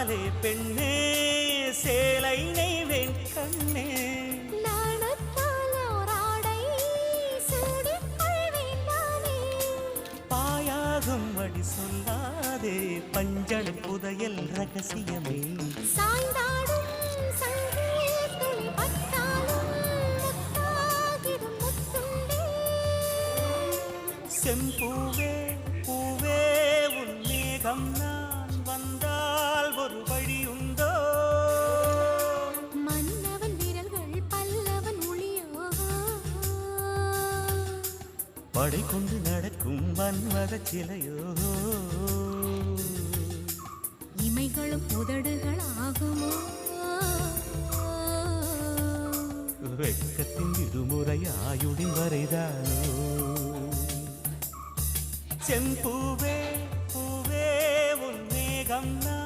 கண்ணாலே பெண்ணே சேலை நெய்வேன் கண்ணே பாயாகும் வழி சொல்லாதே பஞ்சளை புதையல் ரகசியமே சாய்ந்தாடும் செம்பூவே பூவே உன் மேகம் நான் வந்தால் ஒரு வழி உண்டோ மன்னவன் விரல்கள் பல்லவன் ஒளியோ படை கொண்டு நடக்கும் மன்மத சிலையோ இமைகளும் உதடுகள் ஆகுமோ வெட்கத்தின் விடுமுறை ஆயுடின் வரைதானோ செம்பூவே பூவே உன் மேகம் நான்